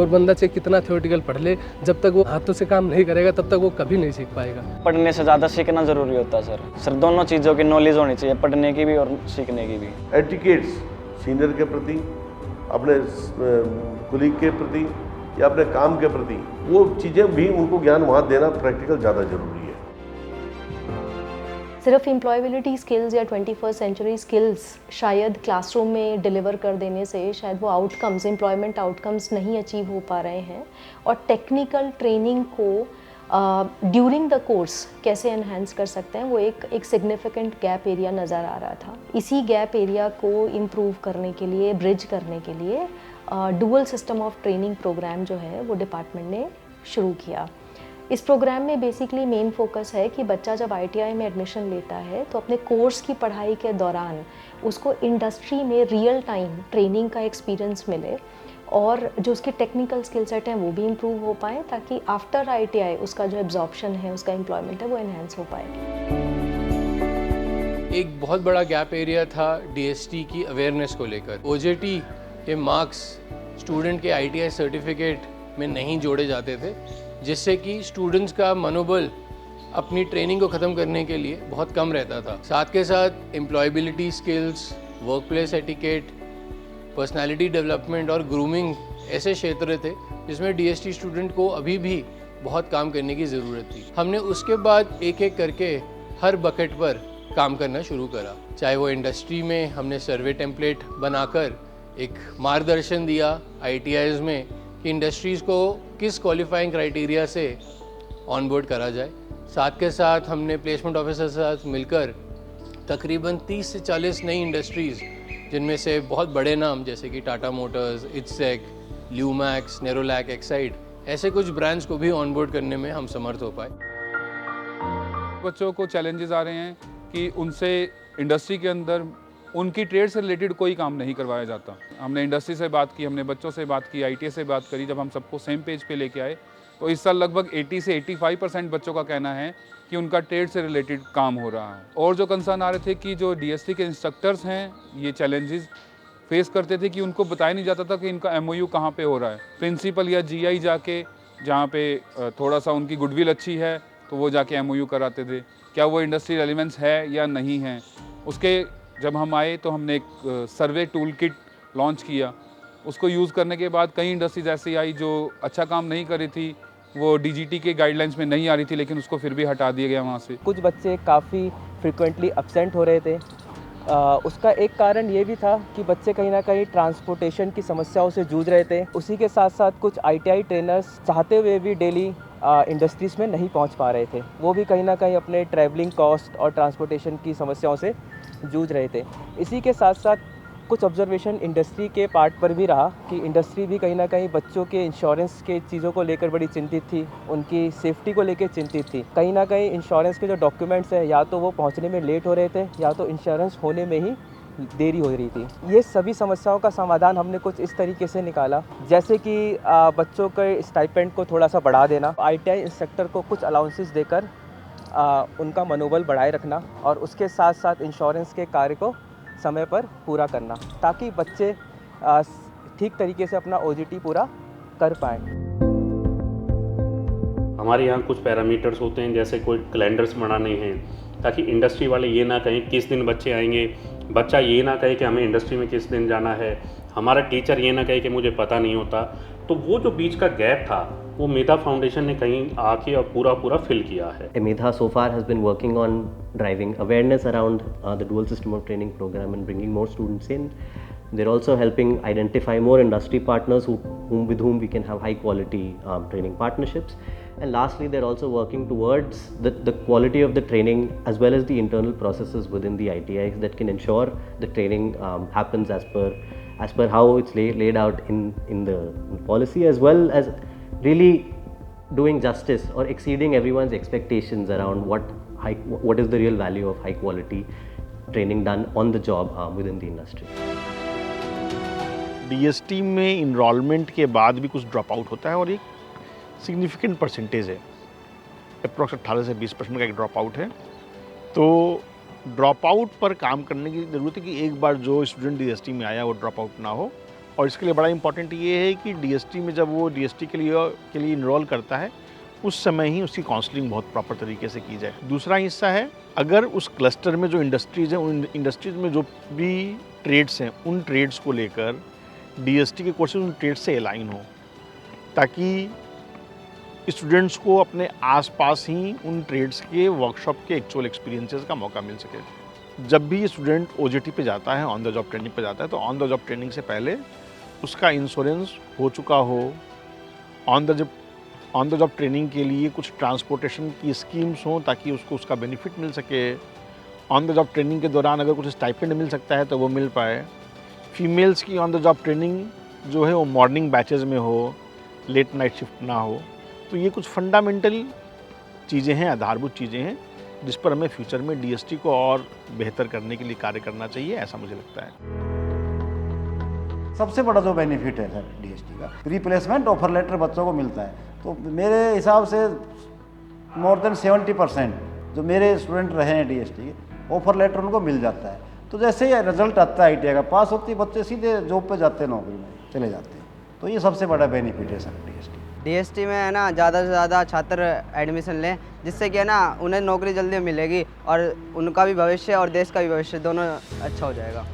और बंदा चाहे कितना थ्योरेटिकल पढ़ ले, जब तक वो हाथों से काम नहीं करेगा तब तक वो कभी नहीं सीख पाएगा। पढ़ने से ज़्यादा सीखना ज़रूरी होता है सर दोनों चीज़ों की नॉलेज होनी चाहिए, पढ़ने की भी और सीखने की भी। एटिकेट्स सीनियर के प्रति, अपने कुलीग के प्रति या अपने काम के प्रति, वो चीज़ें भी उनको ज्ञान वहाँ देना प्रैक्टिकल ज़्यादा ज़रूरी है। सिर्फ एम्प्लॉयबिलिटी स्किल्स या 21st सेंचुरी स्किल्स शायद क्लासरूम में डिलीवर कर देने से शायद वो आउटकम्स, एम्प्लॉयमेंट आउटकम्स नहीं अचीव हो पा रहे हैं, और टेक्निकल ट्रेनिंग को ड्यूरिंग द कोर्स कैसे एनहेंस कर सकते हैं, वो एक सिग्निफिकेंट गैप एरिया नज़र आ रहा था। इसी गैप एरिया को इम्प्रूव करने के लिए, ब्रिज करने के लिए dual system of training programme जो है वो डिपार्टमेंट ने शुरू किया। इस प्रोग्राम में बेसिकली मेन फोकस है कि बच्चा जब ITI में एडमिशन लेता है तो अपने कोर्स की पढ़ाई के दौरान उसको इंडस्ट्री में रियल टाइम ट्रेनिंग का एक्सपीरियंस मिले, और जो उसके टेक्निकल स्किल सेट हैं वो भी इम्प्रूव हो पाए, ताकि आफ्टर ITI उसका जो एब्जॉर्प्शन है, उसका एम्प्लॉयमेंट है, वो एनहेंस हो पाए। एक बहुत बड़ा गैप एरिया था DST की अवेयरनेस को लेकर। OJT के मार्क्स स्टूडेंट के ITI सर्टिफिकेट में नहीं जोड़े जाते थे, जिससे कि स्टूडेंट्स का मनोबल अपनी ट्रेनिंग को ख़त्म करने के लिए बहुत कम रहता था। साथ के साथ employability skills, work place etiquette, personality development और ग्रूमिंग ऐसे क्षेत्र थे जिसमें DST स्टूडेंट को अभी भी बहुत काम करने की ज़रूरत थी। हमने उसके बाद एक एक करके हर बकेट पर काम करना शुरू करा। चाहे वो इंडस्ट्री में हमने सर्वे टेम्पलेट बनाकर एक मार्गदर्शन दिया ITIs में कि इंडस्ट्रीज़ को किस क्वालिफाइंग क्राइटेरिया से ऑनबोर्ड करा जाए। साथ के साथ हमने प्लेसमेंट ऑफिसर के साथ मिलकर तकरीबन 30 से 40 नई इंडस्ट्रीज़, जिनमें से बहुत बड़े नाम जैसे कि टाटा मोटर्स, इट्सेक, ल्यूमैक्स, नेरोलैक, एक्साइड, ऐसे कुछ ब्रांड्स को भी ऑनबोर्ड करने में हम समर्थ हो पाए। बच्चों को चैलेंजेस आ रहे हैं कि उनसे इंडस्ट्री के अंदर उनकी ट्रेड से रिलेटेड कोई काम नहीं करवाया जाता। हमने इंडस्ट्री से बात की, हमने बच्चों से बात की, ITI से बात करी। जब हम सबको सेम पेज पे लेके आए तो इस साल लगभग 80 से 85% बच्चों का कहना है कि उनका ट्रेड से रिलेटेड काम हो रहा है। और जो कंसर्न आ रहे थे कि जो DST के इंस्ट्रक्टर्स हैं, ये चैलेंजेस फेस करते थे कि उनको बताया नहीं जाता था कि इनका MOU कहाँ पे हो रहा है। प्रिंसिपल या GI जाके, जहाँ पे थोड़ा सा उनकी गुडविल अच्छी है तो वो जाके MOU कराते थे, क्या वो इंडस्ट्री रेलिवेंस है या नहीं है। उसके जब हम आए तो हमने एक सर्वे टूल किट लॉन्च किया। उसको यूज़ करने के बाद कई इंडस्ट्रीज ऐसी आई जो अच्छा काम नहीं कर रही थी, वो DGT के गाइडलाइंस में नहीं आ रही थी, लेकिन उसको फिर भी हटा दिया गया वहाँ से। कुछ बच्चे काफ़ी फ्रिक्वेंटली एब्सेंट हो रहे थे। उसका एक कारण ये भी था कि बच्चे कहीं ना कहीं ट्रांसपोर्टेशन की समस्याओं से जूझ रहे थे। उसी के साथ साथ कुछ ITI ट्रेनर्स चाहते हुए भी डेली इंडस्ट्रीज़ में नहीं पहुंच पा रहे थे। वो भी कहीं ना कहीं अपने ट्रैवलिंग कॉस्ट और ट्रांसपोर्टेशन की समस्याओं से जूझ रहे थे। इसी के साथ साथ कुछ ऑब्जर्वेशन इंडस्ट्री के पार्ट पर भी रहा कि इंडस्ट्री भी कहीं ना कहीं बच्चों के इंश्योरेंस के चीज़ों को लेकर बड़ी चिंतित थी, उनकी सेफ्टी को लेकर चिंतित थी। कहीं ना कहीं इंश्योरेंस के जो डॉक्यूमेंट्स हैं, या तो वो पहुंचने में लेट हो रहे थे या तो इंश्योरेंस होने में ही देरी हो रही थी। ये सभी समस्याओं का समाधान हमने कुछ इस तरीके से निकाला, जैसे कि बच्चों के स्टाइपेंड को थोड़ा सा बढ़ा देना, ITI इंस्ट्रक्टर को कुछ अलाउंसेस देकर उनका मनोबल बढ़ाए रखना, और उसके साथ साथ इंश्योरेंस के कार्य को समय पर पूरा करना, ताकि बच्चे ठीक तरीके से अपना OJT पूरा कर पाएँ। हमारे यहाँ कुछ पैरामीटर्स होते हैं, जैसे कोई कैलेंडर्स बनाने हैं, ताकि इंडस्ट्री वाले ये ना कहें किस दिन बच्चे आएंगे, बच्चा ये ना कहे कि हमें इंडस्ट्री में किस दिन जाना है, हमारा टीचर ये ना कहे कि मुझे पता नहीं होता। तो वो जो बीच का गैप था, वो मेधा फाउंडेशन ने कहीं आके और पूरा फिल किया है। Medha so far has been working on driving awareness around the dual system of training program and bringing more students in. They're also helping identify more industry partners with whom we can have high quality training partnerships. And lastly, they're also working towards the quality of the training as well as the internal processes within the ITIs that can ensure the training happens as per how it's laid out in the policy, as well as really doing justice or exceeding everyone's expectations around what is the real value of high quality training done on the job within the industry. DST में enrolment के बाद भी कुछ drop out होता है, और एक significant percentage है, अप्रॉक्स 18 से 20% का एक ड्रॉप आउट है। तो ड्रॉप आउट पर काम करने की ज़रूरत है कि एक बार जो स्टूडेंट DST में आया वो ड्रॉप आउट ना हो, और इसके लिए बड़ा इम्पॉर्टेंट ये है कि डीएसटी में जब वो डीएसटी के लिए इनरोल करता है उस समय ही उसकी काउंसलिंग बहुत प्रॉपर तरीके से की जाए। दूसरा हिस्सा है, अगर उस क्लस्टर में जो इंडस्ट्रीज़ हैं उन इंडस्ट्रीज़ में जो भी ट्रेड्स हैं उन ट्रेड्स को लेकर डीएसटी के कोर्सेज उन ट्रेड से अलाइन हो, ताकि स्टूडेंट्स को अपने आसपास ही उन ट्रेड्स के वर्कशॉप के एक्चुअल एक्सपीरियंसेस का मौका मिल सके। जब भी स्टूडेंट ओजेटी पे जाता है, ऑन द जॉब ट्रेनिंग पे जाता है, तो ऑन द जॉब ट्रेनिंग से पहले उसका इंश्योरेंस हो चुका हो, ऑन द जॉब ट्रेनिंग के लिए कुछ ट्रांसपोर्टेशन की स्कीम्स हों ताकि उसको उसका बेनिफिट मिल सके, ऑन द जॉब ट्रेनिंग के दौरान अगर कुछ स्टाइपेंड मिल सकता है तो वो मिल पाए। फीमेल्स की ऑन द जॉब ट्रेनिंग जो है वो मॉर्निंग बैचेज़ में हो, लेट नाइट शिफ्ट ना हो। तो ये कुछ फंडामेंटल चीज़ें हैं, आधारभूत चीज़ें हैं जिस पर हमें फ्यूचर में डीएसटी को और बेहतर करने के लिए कार्य करना चाहिए, ऐसा मुझे लगता है। सबसे बड़ा जो बेनिफिट है सर डीएसटी का, रिप्लेसमेंट ऑफर लेटर बच्चों को मिलता है। तो मेरे हिसाब से मोर देन 70% जो मेरे स्टूडेंट रहे हैं डीएसटी के, ऑफर लेटर उनको मिल जाता है। तो जैसे ही रिजल्ट आता है आईटीआई का, पास होती है बच्चे सीधे जॉब पे जाते हैं, नौकरी में चले जाते हैं। तो ये सबसे बड़ा बेनिफिट है सर डीएसटी में है ना, ज़्यादा से ज़्यादा छात्र एडमिशन लें, जिससे कि है ना उन्हें नौकरी जल्दी मिलेगी और उनका भी भविष्य और देश का भी भविष्य दोनों अच्छा हो जाएगा।